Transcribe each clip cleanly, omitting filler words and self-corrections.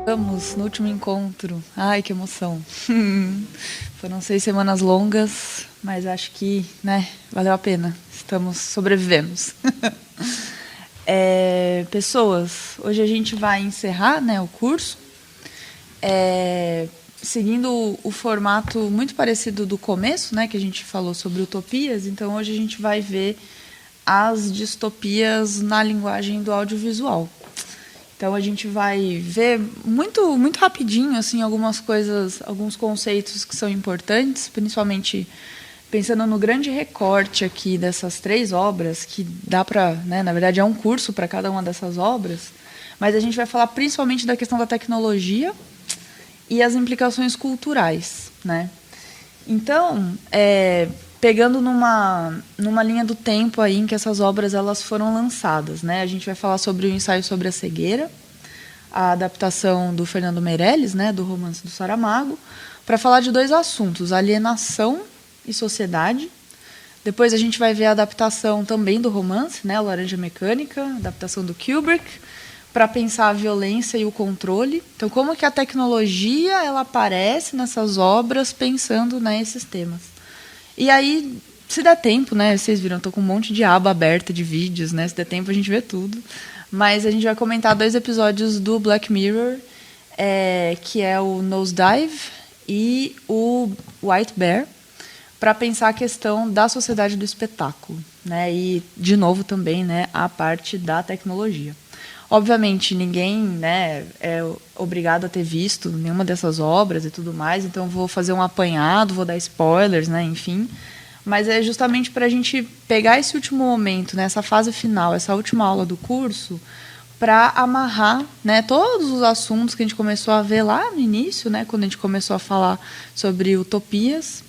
Estamos no último encontro. Ai, que emoção. Foram 6 semanas longas, mas acho que, né, valeu a pena. Sobrevivemos. Pessoas, hoje a gente vai encerrar, né, o curso, seguindo o formato muito parecido do começo, né, que a gente falou sobre utopias. Então, hoje a gente vai ver as distopias na linguagem do audiovisual. Então a gente vai ver muito, muito rapidinho assim algumas coisas, alguns conceitos que são importantes, principalmente pensando no grande recorte aqui dessas 3 obras, que dá para, né, na verdade é um curso para cada uma dessas obras, mas a gente vai falar principalmente da questão da tecnologia e as implicações culturais, né? Então, pegando numa linha do tempo aí em que essas obras elas foram lançadas, né? A gente vai falar sobre o ensaio sobre a cegueira, a adaptação do Fernando Meirelles, né, do Romance do Saramago, para falar de 2 assuntos: alienação e sociedade. Depois a gente vai ver a adaptação também do romance, né, Laranja Mecânica, adaptação do Kubrick, para pensar a violência e o controle. Então, como que a tecnologia ela aparece nessas obras pensando nesses temas. E aí, se der tempo, né, vocês viram, eu tô com um monte de aba aberta de vídeos, né, se der tempo a gente vê tudo. Mas a gente vai comentar 2 episódios do Black Mirror, que é o Nosedive e o White Bear, para pensar a questão da sociedade do espetáculo, né, e, de novo, também, né, a parte da tecnologia. Obviamente, ninguém, né, é obrigado a ter visto nenhuma dessas obras e tudo mais, então vou fazer um apanhado, vou dar spoilers, né, enfim. Mas é justamente para a gente pegar esse último momento, né, essa fase final, essa última aula do curso, para amarrar, né, todos os assuntos que a gente começou a ver lá no início, né, quando a gente começou a falar sobre utopias,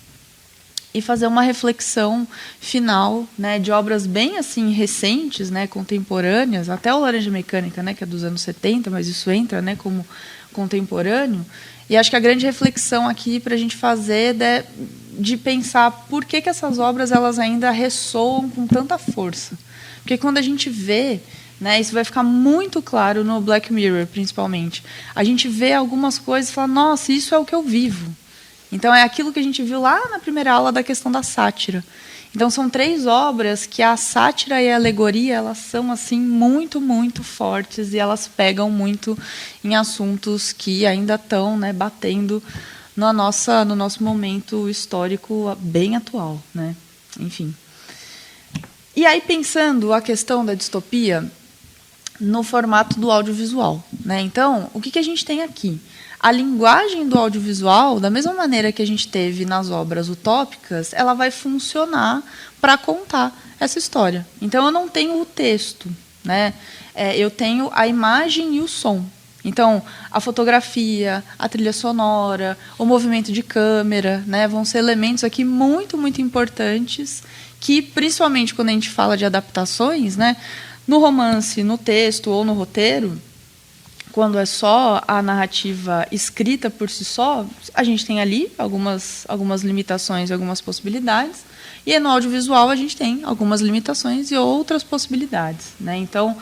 e fazer uma reflexão final, né, de obras bem assim recentes, né, contemporâneas, até o Laranja Mecânica, né, que é dos anos 70, mas isso entra, né, como contemporâneo. E acho que a grande reflexão aqui para a gente fazer é de pensar por que essas obras elas ainda ressoam com tanta força. Porque quando a gente vê, né, isso vai ficar muito claro no Black Mirror, principalmente. A gente vê algumas coisas e fala, nossa, isso é o que eu vivo. Então, é aquilo que a gente viu lá na primeira aula da questão da sátira. Então, são 3 obras que a sátira e a alegoria elas são assim muito, muito fortes e elas pegam muito em assuntos que ainda estão, né, batendo no nosso momento histórico bem atual, né? Enfim. E aí, pensando a questão da distopia no formato do audiovisual, né? Então, o que a gente tem aqui? A linguagem do audiovisual, da mesma maneira que a gente teve nas obras utópicas, ela vai funcionar para contar essa história. Então, eu não tenho o texto, né? Eu tenho a imagem e o som. Então, a fotografia, a trilha sonora, o movimento de câmera, né, vão ser elementos aqui muito, muito importantes que, principalmente quando a gente fala de adaptações, né, no romance, no texto ou no roteiro, quando é só a narrativa escrita por si só, a gente tem ali algumas limitações e algumas possibilidades, e no audiovisual a gente tem algumas limitações e outras possibilidades, né? Então,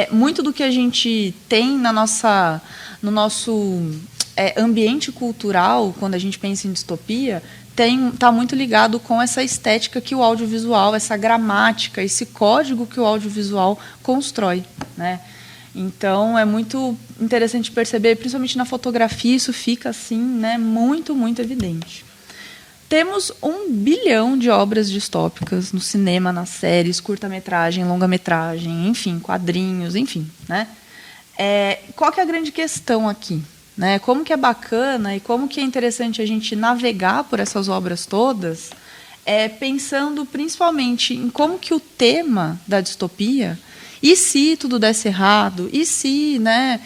muito do que a gente tem no nosso ambiente cultural, quando a gente pensa em distopia, está muito ligado com essa estética que o audiovisual, essa gramática, esse código que o audiovisual constrói, né? Então, é muito interessante perceber, principalmente na fotografia, isso fica assim, né, muito, muito evidente. Temos 1 bilhão de obras distópicas no cinema, nas séries, curta-metragem, longa-metragem, enfim, quadrinhos, enfim, né? Qual que é a grande questão aqui? Né? Como que é bacana e como que é interessante a gente navegar por essas obras todas, pensando principalmente em como que o tema da distopia, e se tudo desse errado, e se, né,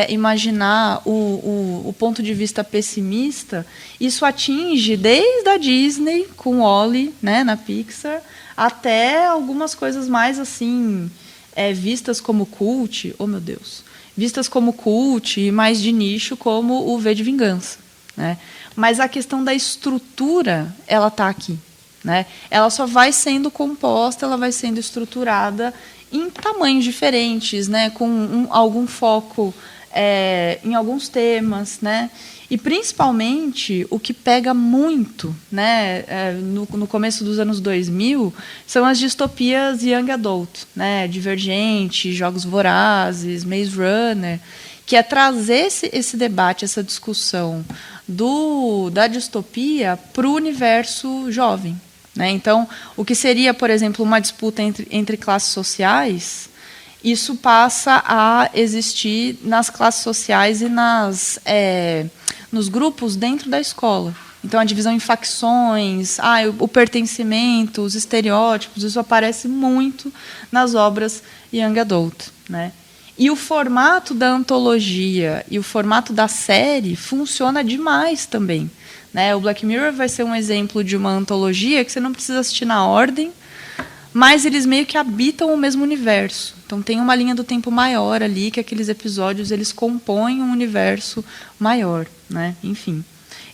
imaginar o ponto de vista pessimista, isso atinge desde a Disney, com Wall-E, né, na Pixar, até algumas coisas mais assim, vistas como cult, oh meu Deus, vistas como cult e mais de nicho, como o V de Vingança, né? Mas a questão da estrutura, ela está aqui, né? Ela só vai sendo composta, ela vai sendo estruturada em tamanhos diferentes, né? Com algum foco em alguns temas, né? E, principalmente, o que pega muito, né, no começo dos anos 2000, são as distopias young adult, né, Divergente, Jogos Vorazes, Maze Runner, que é trazer esse debate, essa discussão da distopia para o universo jovem. Né? Então, o que seria, por exemplo, uma disputa entre classes sociais, isso passa a existir nas classes sociais e nos grupos dentro da escola. Então, a divisão em facções, o pertencimento, os estereótipos, isso aparece muito nas obras young adult. Né? E o formato da antologia e o formato da série funciona demais também. Né? O Black Mirror vai ser um exemplo de uma antologia que você não precisa assistir na ordem, mas eles meio que habitam o mesmo universo. Então, tem uma linha do tempo maior ali, que aqueles episódios eles compõem um universo maior. Né? Enfim.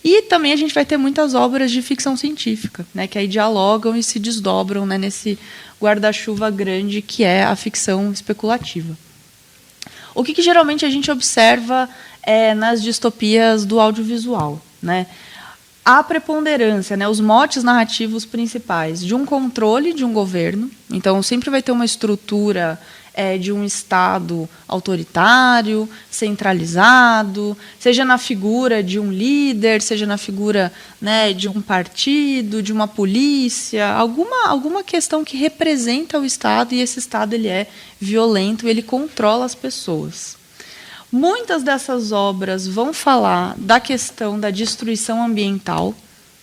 E também a gente vai ter muitas obras de ficção científica, né, que aí dialogam e se desdobram, né, nesse guarda-chuva grande que é a ficção especulativa. O que geralmente a gente observa nas distopias do audiovisual? Né? A preponderância, né, os motes narrativos principais de um controle de um governo. Então, sempre vai ter uma estrutura de um Estado autoritário, centralizado, seja na figura de um líder, seja na figura, né, de um partido, de uma polícia, alguma questão que representa o Estado, e esse Estado ele é violento, ele controla as pessoas. Muitas dessas obras vão falar da questão da destruição ambiental,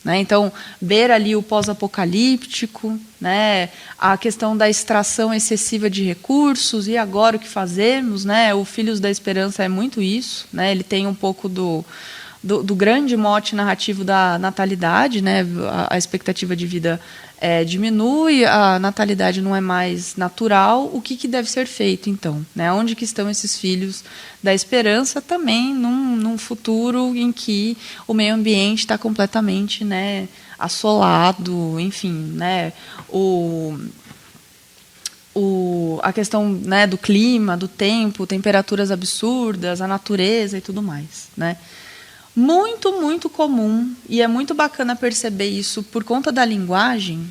né? Então, ver ali o pós-apocalíptico, né? A questão da extração excessiva de recursos, e agora o que fazemos? Né? O Filhos da Esperança é muito isso. Né? Ele tem um pouco do grande mote narrativo da natalidade, né? A expectativa de vida diminui, a natalidade não é mais natural. O que deve ser feito, então? Né? Onde que estão esses filhos da esperança também num futuro em que o meio ambiente está completamente, né, assolado, enfim, né, a questão, né, do clima, do tempo, temperaturas absurdas, a natureza e tudo mais. Né? Muito, muito comum, e é muito bacana perceber isso por conta da linguagem,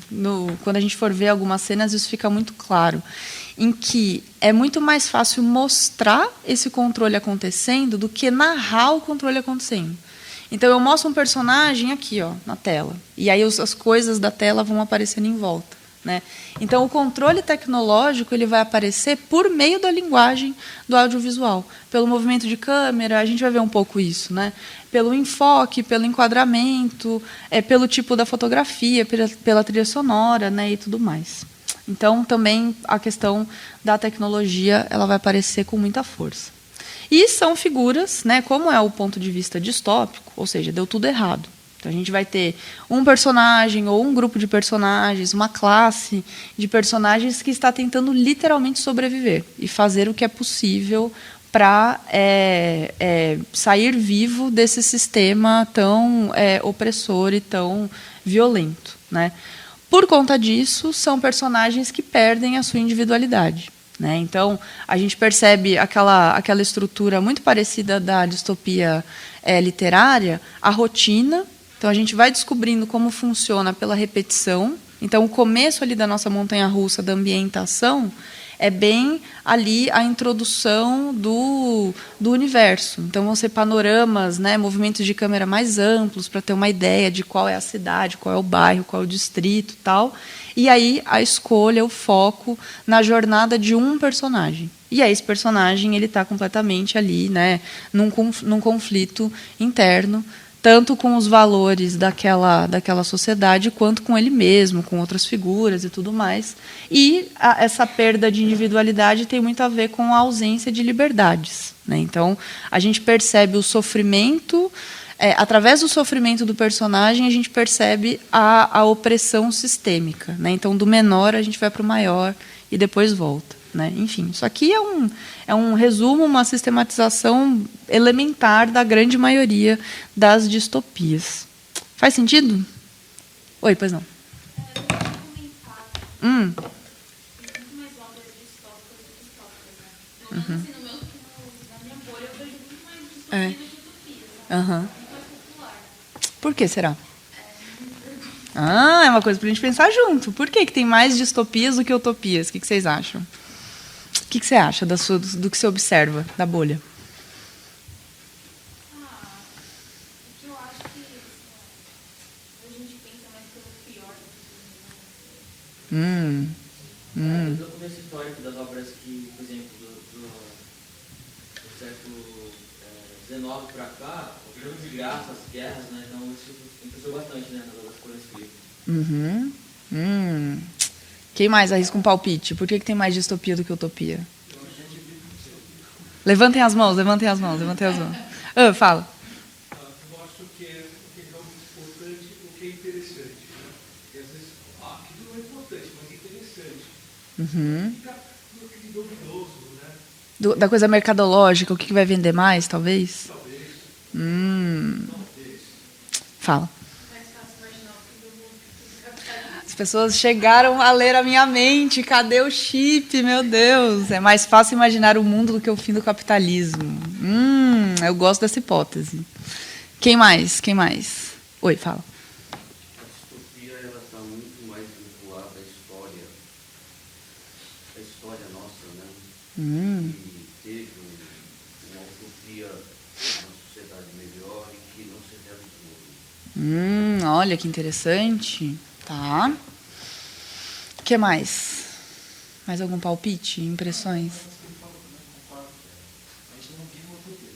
quando a gente for ver algumas cenas, isso fica muito claro, em que é muito mais fácil mostrar esse controle acontecendo do que narrar o controle acontecendo. Então, eu mostro um personagem aqui, ó, na tela, e aí as coisas da tela vão aparecendo em volta. Né? Então, o controle tecnológico ele vai aparecer por meio da linguagem do audiovisual, pelo movimento de câmera, a gente vai ver um pouco isso, né? Pelo enfoque, pelo enquadramento, pelo tipo da fotografia, pela trilha sonora, né, e tudo mais. Então, também a questão da tecnologia ela vai aparecer com muita força. E são figuras, né, como é o ponto de vista distópico, ou seja, deu tudo errado. Então, a gente vai ter um personagem ou um grupo de personagens, uma classe de personagens que está tentando literalmente sobreviver e fazer o que é possível para sair vivo desse sistema tão opressor e tão violento. Né? Por conta disso, são personagens que perdem a sua individualidade. Né? Então, a gente percebe aquela estrutura muito parecida da distopia literária, a rotina. Então, a gente vai descobrindo como funciona pela repetição. Então, o começo ali da nossa montanha-russa da ambientação é bem ali a introdução do universo. Então, vão ser panoramas, né, movimentos de câmera mais amplos, para ter uma ideia de qual é a cidade, qual é o bairro, qual é o distrito, tal. E aí, a escolha, o foco na jornada de um personagem. E aí, esse personagem está completamente ali, né, num conflito interno, tanto com os valores daquela sociedade, quanto com ele mesmo, com outras figuras e tudo mais. E essa perda de individualidade tem muito a ver com a ausência de liberdades. Né? Então, a gente percebe o sofrimento, através do sofrimento do personagem, a gente percebe a opressão sistêmica. Né? Então, do menor, a gente vai para o maior e depois volta. Né? Enfim, isso aqui é um resumo, uma sistematização elementar da grande maioria das distopias. Faz sentido? Oi, pois não. Muito mais obras distópicas do que distópicas, né? Pelo menos assim, na minha bolha eu vejo É. Aham. Por que será? Ah, é uma coisa pra gente pensar junto. Por que tem mais distopias do que utopias? O que vocês acham? O que você acha do que você observa da bolha? Eu acho que a gente pensa mais pelo pior do que Eu conheço histórico das obras que, por exemplo, do século XIX para cá, houveram desgraças, guerras, né? Então isso influenciou bastante, né, nas obras que foram escritas. Uhum. Quem mais arrisca um palpite? Por que tem mais distopia do que utopia? Levantem as mãos, levantem as mãos, levantem as mãos. Fala. Mostra o que é realmente importante, o que é interessante. Né? E às vezes, aquilo não é importante, mas é interessante. Fica aquele duvidoso, né? Da coisa mercadológica, o que vai vender mais, talvez? Talvez. Talvez. Fala. mais fácil imaginar o fim do mundo que tudo capitalismo. As pessoas chegaram a ler a minha mente. Cadê o chip? Meu Deus. É mais fácil imaginar o mundo do que o fim do capitalismo. Eu gosto dessa hipótese. Quem mais? Quem mais? Oi, fala. A distopia ela está muito mais vinculada à história nossa, né? Que teve uma utopia, uma sociedade melhor e que não se realizou. Olha que interessante. Tá. O que mais? Mais algum palpite? Impressões? A gente não vive uma utopia.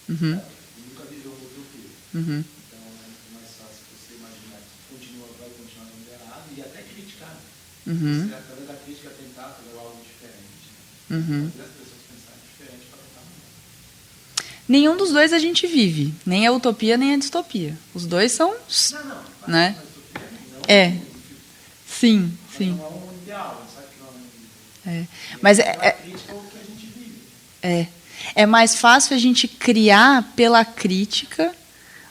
Uhum. Nunca viveu uma utopia. Uhum. Então é mais fácil você imaginar que vai continuar dando errado e até criticar. Uhum. Você, através da crítica, tentar fazer algo diferente. Uhum. Fazer as pessoas pensarem diferente para tentar mudar. Nenhum dos dois a gente vive. Nem a utopia, nem a distopia. Os dois são... Né? É. Sim, sim. Não é um ideal, sabe que não é um Mas crítica ao que a gente vive. é mais fácil a gente criar pela crítica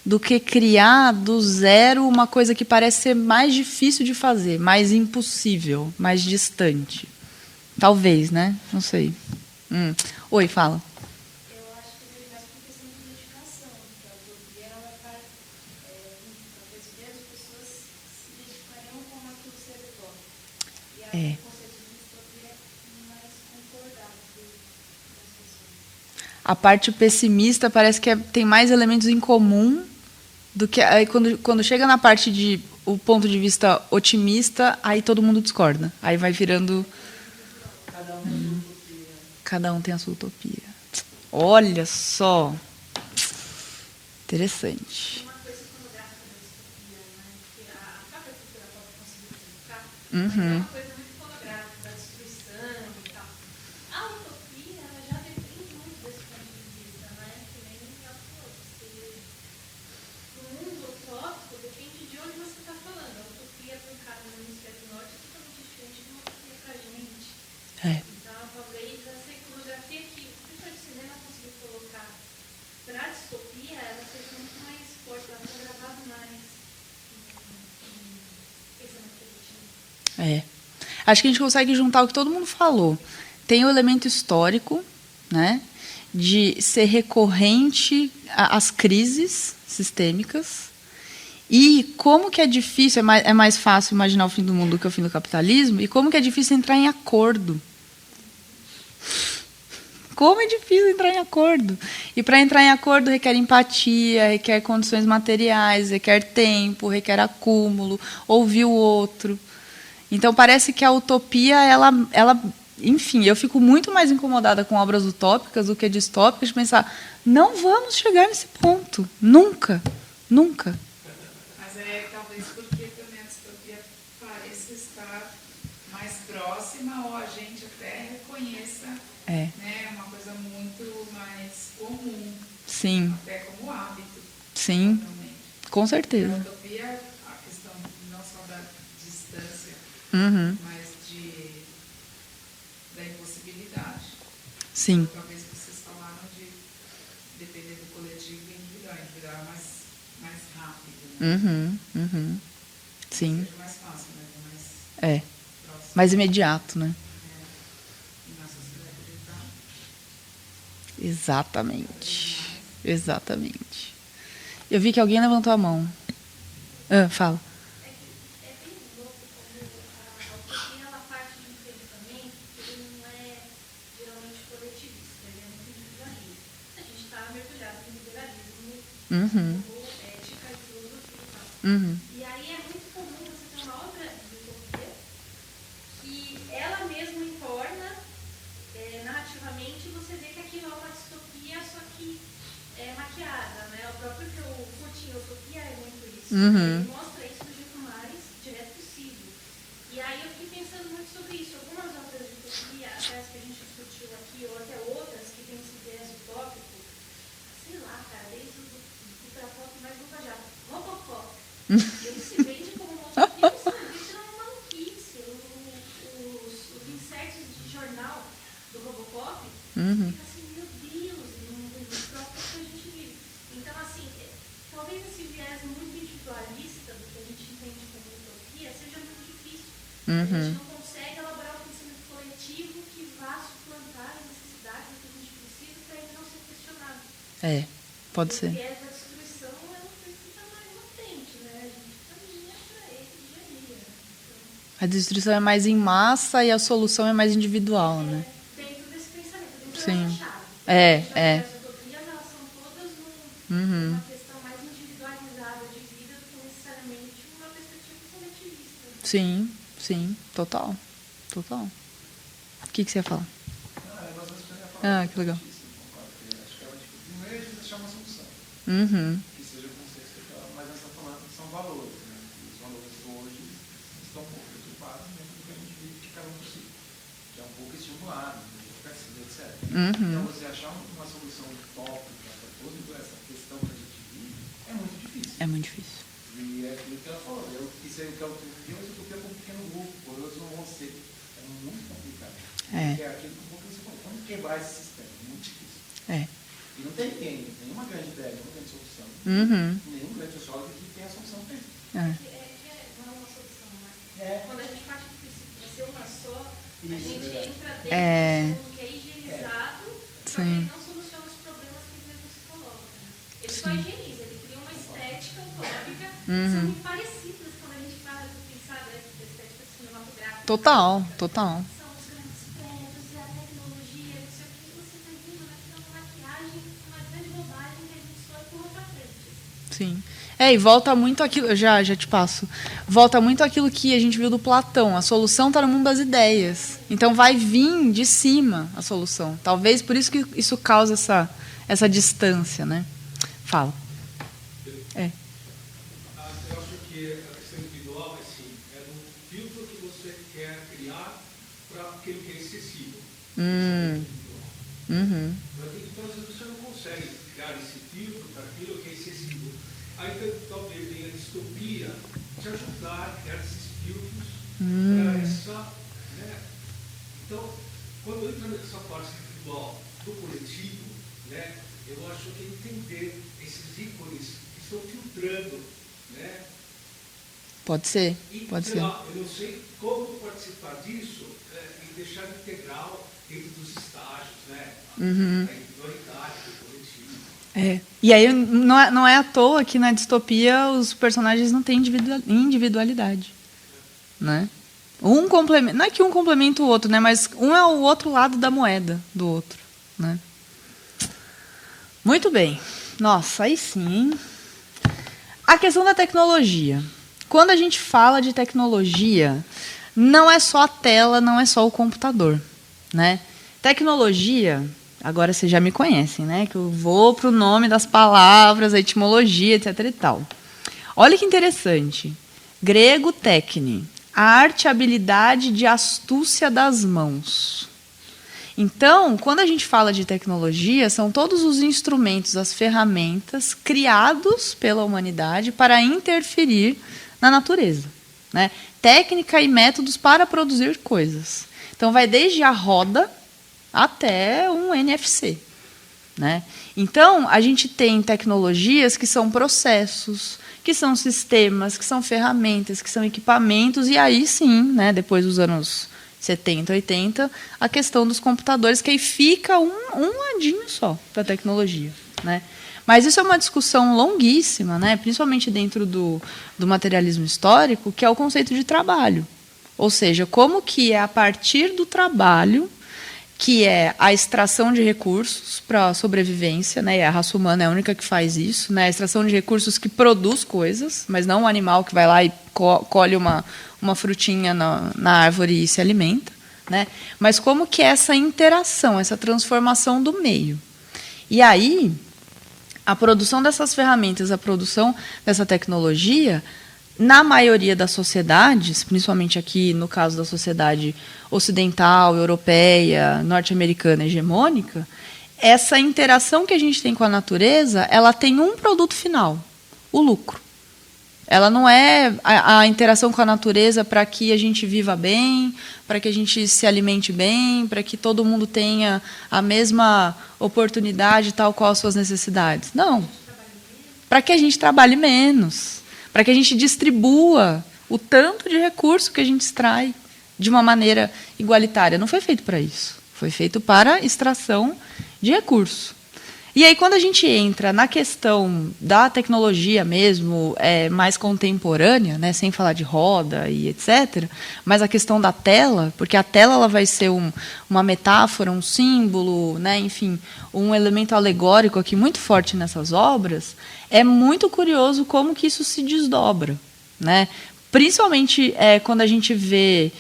do que criar do zero uma coisa que parece ser mais difícil de fazer, mais impossível, mais distante. Talvez, né? Não sei. Oi, fala. Eu acho que vejo mais por questão de dedicação, que a utopia ela vai, talvez ver as pessoas se dedicariam como aquilo ser utópico. E aí o conceito de distopia é mais concordado das pessoas. A parte pessimista parece que tem mais elementos em comum do que aí quando chega na parte de o ponto de vista otimista, aí todo mundo discorda. Aí vai virando cada um tem a sua utopia. Olha só. Interessante. Uma coisa iconográfica da distopia, né? Que a própria cultura pop conseguiu explicar, mas é Uhum. uma coisa muito iconográfica, da destruição e tal. A utopia, ela já depende muito desse ponto de vista, né? Que nem o Miguel falou. O mundo utópico depende de onde você está falando. A utopia para um cara no hemisfério norte é totalmente diferente de uma utopia para a gente. Então, talvez essa iconografia que o pessoal de cinema conseguiu colocar para a distopia, ela seja muito mais forte, ela foi gravada mais em pensamento coletivo. Acho que a gente consegue juntar o que todo mundo falou. Tem o elemento histórico, né, de ser recorrente às crises sistêmicas. E como que é difícil, é mais fácil imaginar o fim do mundo do que o fim do capitalismo, e como que é difícil entrar em acordo. Como é difícil entrar em acordo. E para entrar em acordo requer empatia, requer condições materiais, requer tempo, requer acúmulo, ouvir o outro. Então parece que a utopia, ela, enfim, eu fico muito mais incomodada com obras utópicas do que distópicas de pensar, não vamos chegar nesse ponto. Nunca. Nunca. Mas é talvez porque também a distopia pareça estar mais próxima ou a gente até reconheça, né, uma coisa muito mais comum, Sim. até como hábito. Sim, Realmente. com A certeza. utopia, a questão não só da distância, Uhum. mas da impossibilidade. Sim. Talvez vocês falaram de depender do coletivo e individual é mais rápido, né? Uhum. Sim. Seja mais fácil, né? Mais É. próximo. Mais imediato, né? E na sociedade digital. Exatamente. Exatamente. Eu vi que alguém levantou a mão. Fala. É bem louco como a utopia ela parte de um pensamento que ele não é geralmente coletivista, ele é muito individualista. A gente está mergulhado no individualismo, ética e filosofia e tal. E aí é muito comum você ter uma obra de utopia que ela mesma entorna narrativamente, você vê que aquilo é uma distopia, só que é maquiada, né? O próprio que o Putin, Utopia, é muito isso. Ele mostra isso do jeito mais direto possível. E aí eu fiquei pensando muito sobre isso. Algumas obras de utopia, até as que a gente discutiu aqui, ou até outras que têm esse viés utópico, sei lá, cara, desde o ultrapop mais bobajado. Robocop. Ele se vende como uma utopia, isso é uma maluquice. Os insetos de jornal do Robocop, fica assim, meu Deus, nos próprios que a gente vive. Então, assim, talvez esse viés muito individualista do que a gente entende como utopia seja muito difícil. A gente não consegue elaborar um pensamento coletivo que vá suplantar as necessidades que a gente precisa para ele não ser questionado. Pode ser. O viés da destruição é uma coisa que está mais latente, né? A gente caminha para ele dia a dia. Então, A destruição é mais em massa e a solução é mais individual, né? dentro desse pensamento, dentro Sim. dessa chave. As utopias, elas são todas numa questão mais individualizada de vida do que necessariamente uma perspectiva coletivista. Sim, total. O que você ia falar? Que legal. Acho que ela, primeiro é de achar uma solução. Que seja o conceito que ela, mas essa falando são valores, né? Os valores hoje estão um pouco preocupados dentro do que a gente vive de cada um por si. Que é um pouco estimulado, etc. Então, você achar uma solução utópica para toda essa questão que a gente vive é muito difícil. É muito difícil. E é aquilo que ela falou. Isso aí que é utopia, mas utopia com um pequeno grupo, coisas não vão ser. É muito complicado. Porque é aquilo que você falou. Como quebrar esse sistema? É muito difícil. E não tem ninguém, nenhuma grande ideia, nenhuma grande solução. Nenhum grande sociólogo que tem a solução para isso. Não é uma solução, né? Quando a gente parte do princípio de ser uma só, a gente entra dentro de um mundo que é higienizado, só que ele não soluciona os problemas que ele mesmo se coloca. Ele só higieniza, ele cria uma estética utópica que são muito parecidas quando a gente fala de pensar da estética cinematográfica. Total. São os grandes prédios e a tecnologia, não sei o que você está vendo naquela maquiagem, uma grande bobagem que a gente só empurra para frente. Sim. E volta muito aquilo, já te passo. Volta muito aquilo que a gente viu do Platão. A solução está no mundo das ideias. Então vai vir de cima a solução. Talvez por isso que isso causa essa distância, né? Fala. Eu acho que a questão individual é assim, é um filtro que você quer criar para aquilo que é excessivo. Então, você não consegue criar esse filtro para aquilo que é excessivo. Aí talvez venha a distopia te ajudar a criar esses filtros para essa. Né? Então, quando entra nessa parte individual do coletivo, né, eu acho que entender esses ícones que estão filtrando, né? Pode ser. Sei lá, eu não sei como participar disso e deixar integral dentro dos estágios, né? A individualidade do coletivo. E aí não é à toa que na distopia os personagens não têm individualidade, né? Não é que um complementa o outro, né? Mas um é o outro lado da moeda do outro, né? Muito bem. Nossa, aí sim, hein? A questão da tecnologia. Quando a gente fala de tecnologia, não é só a tela, não é só o computador, né? Tecnologia, agora vocês já me conhecem, né? Que eu vou para o nome das palavras, a etimologia, etc. e tal. Olha que interessante. Grego técne, a arte e habilidade de astúcia das mãos. Então, quando a gente fala de tecnologia, são todos os instrumentos, as ferramentas criados pela humanidade para interferir na natureza, né? Técnica e métodos para produzir coisas. Então, vai desde a roda até um NFC, né? Então, a gente tem tecnologias que são processos, que são sistemas, que são ferramentas, que são equipamentos, e aí sim, né, depois dos anos 70, 80, a questão dos computadores, que aí fica um ladinho só da tecnologia. né? Mas isso é uma discussão longuíssima, né? Principalmente dentro do materialismo histórico, que é o conceito de trabalho. Ou seja, como que é a partir do trabalho, que é a extração de recursos para a sobrevivência, né? E a raça humana é a única que faz isso, né? A extração de recursos que produz coisas, mas não um animal que vai lá e colhe uma frutinha na árvore e se alimenta, né? Mas como que é essa interação, essa transformação do meio. E aí, a produção dessas ferramentas, a produção dessa tecnologia, na maioria das sociedades, principalmente aqui no caso da sociedade ocidental, europeia, norte-americana, hegemônica, essa interação que a gente tem com a natureza, ela tem um produto final, o lucro. Ela não é a interação com a natureza para que a gente viva bem, para que a gente se alimente bem, para que todo mundo tenha a mesma oportunidade, tal qual as suas necessidades. Não. Para que a gente trabalhe menos. Para que a gente distribua o tanto de recurso que a gente extrai de uma maneira igualitária. Não foi feito para isso. Foi feito para extração de recurso. E aí, quando a gente entra na questão da tecnologia mesmo, mais contemporânea, né, sem falar de roda e etc., mas a questão da tela, porque a tela ela vai ser uma metáfora, um símbolo, né, enfim, um elemento alegórico aqui muito forte nessas obras, é muito curioso como que isso se desdobra, né? Principalmente quando a gente vê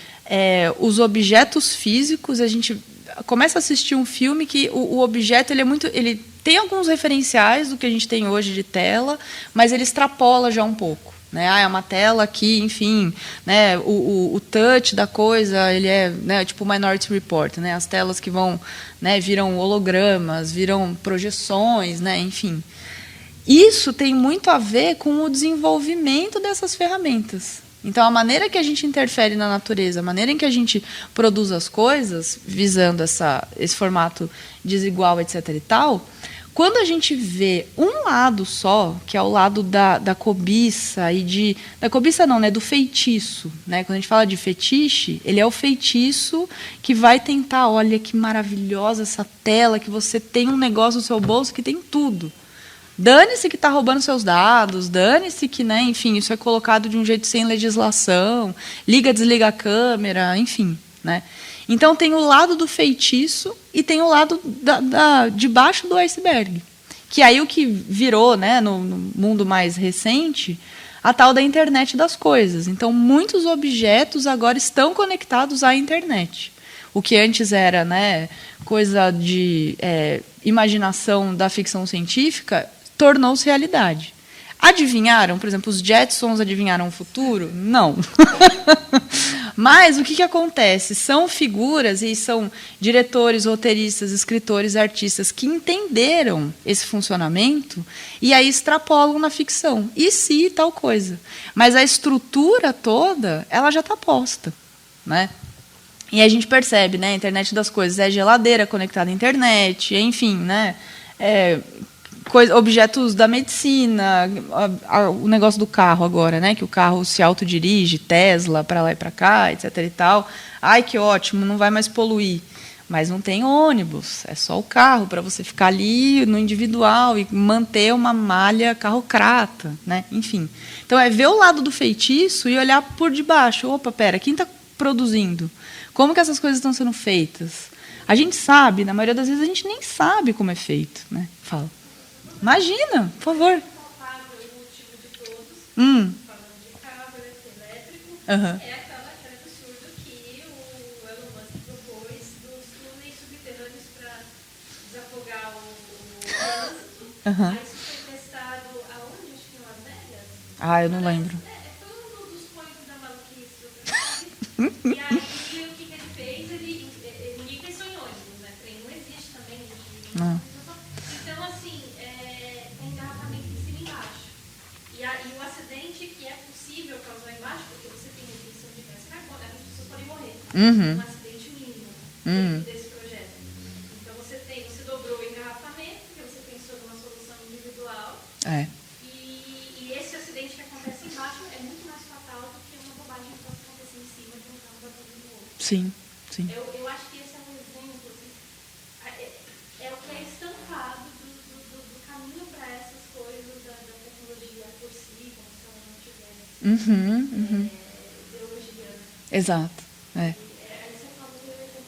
os objetos físicos, a gente começa a assistir um filme que o objeto ele tem alguns referenciais do que a gente tem hoje de tela, mas ele extrapola já um pouco, né? É uma tela aqui, enfim, né? O touch da coisa, ele é, né, tipo Minority Report, né? As telas que vão, né, viram hologramas, viram projeções, né? Enfim. Isso tem muito a ver com o desenvolvimento dessas ferramentas. Então, a maneira que a gente interfere na natureza, a maneira em que a gente produz as coisas, visando esse formato desigual, etc. e tal, quando a gente vê um lado só, que é o lado da cobiça, da cobiça não, né, do feitiço, né? Quando a gente fala de fetiche, ele é o feitiço que vai tentar, olha que maravilhosa essa tela, que você tem um negócio no seu bolso que tem tudo. Dane-se que está roubando seus dados, dane-se que, né, enfim, isso é colocado de um jeito sem legislação, liga, desliga a câmera, enfim, né? Então tem o lado do feitiço e tem o lado de baixo do iceberg, que aí o que virou, né, no mundo mais recente, a tal da internet das coisas. Então muitos objetos agora estão conectados à internet. O que antes era, né, coisa de imaginação da ficção científica, tornou-se realidade. Adivinharam? Por exemplo, os Jetsons adivinharam o futuro? Não. Mas o que acontece? São figuras e são diretores, roteiristas, escritores, artistas que entenderam esse funcionamento e aí extrapolam na ficção. E se tal coisa. Mas a estrutura toda, ela já está posta, né? E aí a gente percebe, né? A internet das coisas é geladeira conectada à internet, enfim, né? Objetos da medicina, o negócio do carro agora, né? Que o carro se autodirige, Tesla, para lá e para cá, etc. e tal. Ai, que ótimo, não vai mais poluir. Mas não tem ônibus, é só o carro, para você ficar ali no individual e manter uma malha carrocrata, né? Enfim. Então, é ver o lado do feitiço e olhar por debaixo. Opa, pera, quem está produzindo? Como que essas coisas estão sendo feitas? A gente sabe, na maioria das vezes a gente nem sabe como é feito, né? Fala. Imagina, por favor. O último de todos, falando de carro elétrico, é aquele absurdo que o Elon Musk propôs dos túneis subterrâneos para desafogar o trânsito. Isso foi testado aonde? Acho que em Las Vegas. Eu não lembro. Foi um dos pontos da maluquice. E aí, o que ele fez? Ninguém pensou em ônibus, né? Trem não existe também. Então, assim, tem engarrafamento em cima e embaixo. E o acidente que é possível causar embaixo, porque você tem emissão de gás carbônico, as pessoas podem morrer. Um acidente mínimo desse projeto. Então, você dobrou o engarrafamento, porque você pensou numa solução individual. E esse acidente que acontece embaixo é muito mais fatal do que uma bobagem que pode acontecer em cima de um carro batendo no outro. Sim, sim. Eu acho que esse é um exemplo, assim, é o que é estampado do Uhum. Biologia. Exato. É. Aí você fala do evento,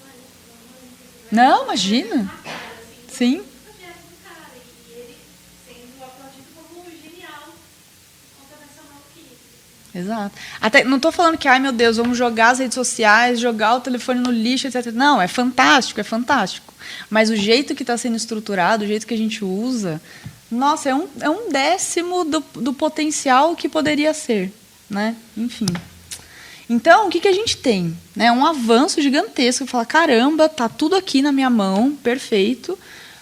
Não, imagina. Sim. projeto do cara, e ele sendo aplaudido como genial por conta dessa maluquice. Exato. Até, não estou falando que, ai meu Deus, vamos jogar as redes sociais, jogar o telefone no lixo, etc. Não, é fantástico, é fantástico. Mas o jeito que está sendo estruturado, o jeito que a gente usa, nossa, é um décimo do potencial que poderia ser, né? Enfim. Então, o que a gente tem? Né? Um avanço gigantesco. Fala, caramba, tá tudo aqui na minha mão, perfeito.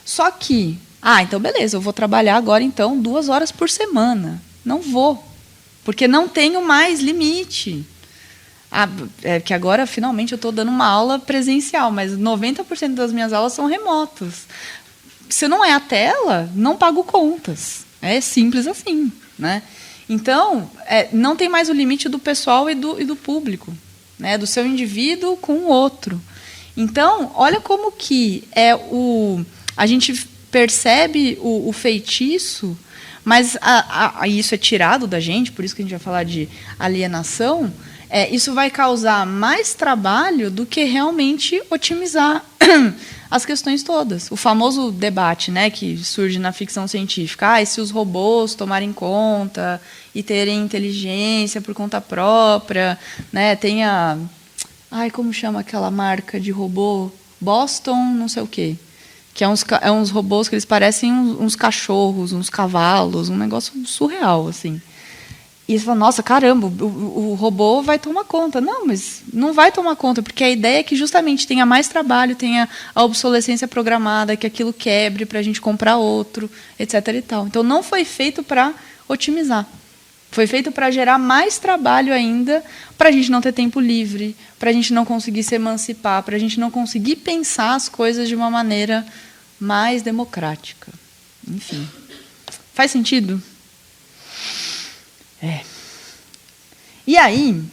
Só que, então beleza, eu vou trabalhar agora, então, 2 horas por semana. Não vou, porque não tenho mais limite. Que agora, finalmente, eu estou dando uma aula presencial, mas 90% das minhas aulas são remotas. Se não é a tela, não pago contas. É simples assim, né? Então, não tem mais o limite do pessoal e do público, né? Do seu indivíduo com o outro. Então, olha como que a gente percebe o feitiço, mas isso é tirado da gente, por isso que a gente vai falar de alienação. Isso vai causar mais trabalho do que realmente otimizar as questões todas. O famoso debate, né, que surge na ficção científica. E se os robôs tomarem conta e terem inteligência por conta própria, né, tem como chama aquela marca de robô? Boston, não sei o quê. Que é uns robôs que eles parecem uns cachorros, uns cavalos, um negócio surreal, assim. E você fala, nossa, caramba, o robô vai tomar conta. Não, mas não vai tomar conta, porque a ideia é que justamente tenha mais trabalho, tenha a obsolescência programada, que aquilo quebre para a gente comprar outro, etc. e tal. Então, não foi feito para otimizar. Foi feito para gerar mais trabalho ainda, para a gente não ter tempo livre, para a gente não conseguir se emancipar, para a gente não conseguir pensar as coisas de uma maneira mais democrática. Enfim. Faz sentido? E aí,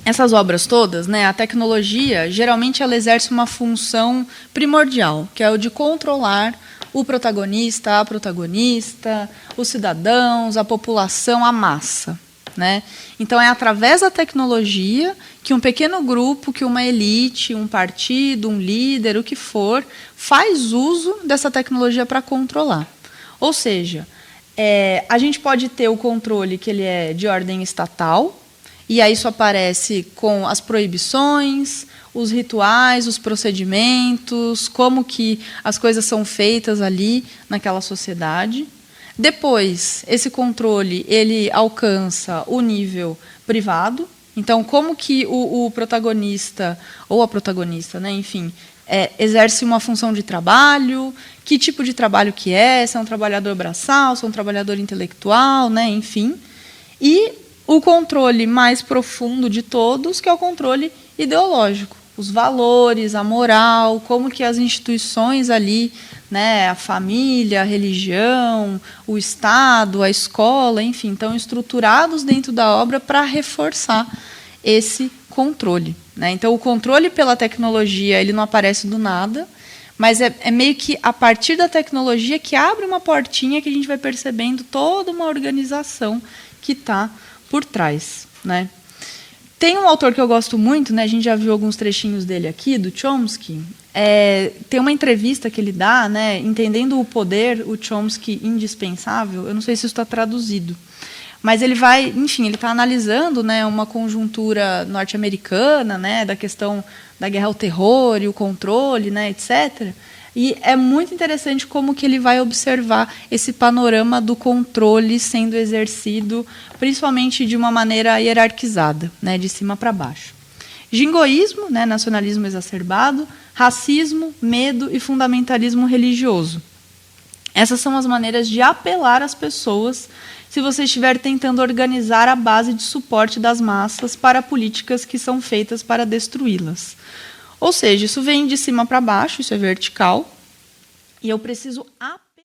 essas obras todas, né, a tecnologia, geralmente ela exerce uma função primordial, que é o de controlar o protagonista, a protagonista, os cidadãos, a população, a massa. Né? Então, é através da tecnologia que um pequeno grupo, que uma elite, um partido, um líder, o que for, faz uso dessa tecnologia para controlar. Ou seja, a gente pode ter o controle que ele é de ordem estatal, e aí isso aparece com as proibições, os rituais, os procedimentos, como que as coisas são feitas ali naquela sociedade. Depois, esse controle ele alcança o nível privado. Então, como que o protagonista, ou a protagonista, né, enfim, exerce uma função de trabalho, que tipo de trabalho que se é um trabalhador braçal, se é um trabalhador intelectual, né, enfim. E o controle mais profundo de todos, que é o controle ideológico. Os valores, a moral, como que as instituições ali, né, a família, a religião, o Estado, a escola, enfim, estão estruturados dentro da obra para reforçar esse controle. Né? Então, o controle pela tecnologia ele não aparece do nada, mas é meio que a partir da tecnologia que abre uma portinha que a gente vai percebendo toda uma organização que está por trás. Né? Tem um autor que eu gosto muito, né, a gente já viu alguns trechinhos dele aqui, do Chomsky. Tem uma entrevista que ele dá, né, entendendo o poder, o Chomsky indispensável. Eu não sei se isso está traduzido, mas ele vai, enfim, ele está analisando, né, uma conjuntura norte-americana, né, da questão da guerra ao terror e o controle, né, etc. E é muito interessante como que ele vai observar esse panorama do controle sendo exercido, principalmente de uma maneira hierarquizada, né, de cima para baixo. Jingoísmo, né, nacionalismo exacerbado, racismo, medo e fundamentalismo religioso. Essas são as maneiras de apelar às pessoas se você estiver tentando organizar a base de suporte das massas para políticas que são feitas para destruí-las. Ou seja, isso vem de cima para baixo, isso é vertical, e eu preciso apelar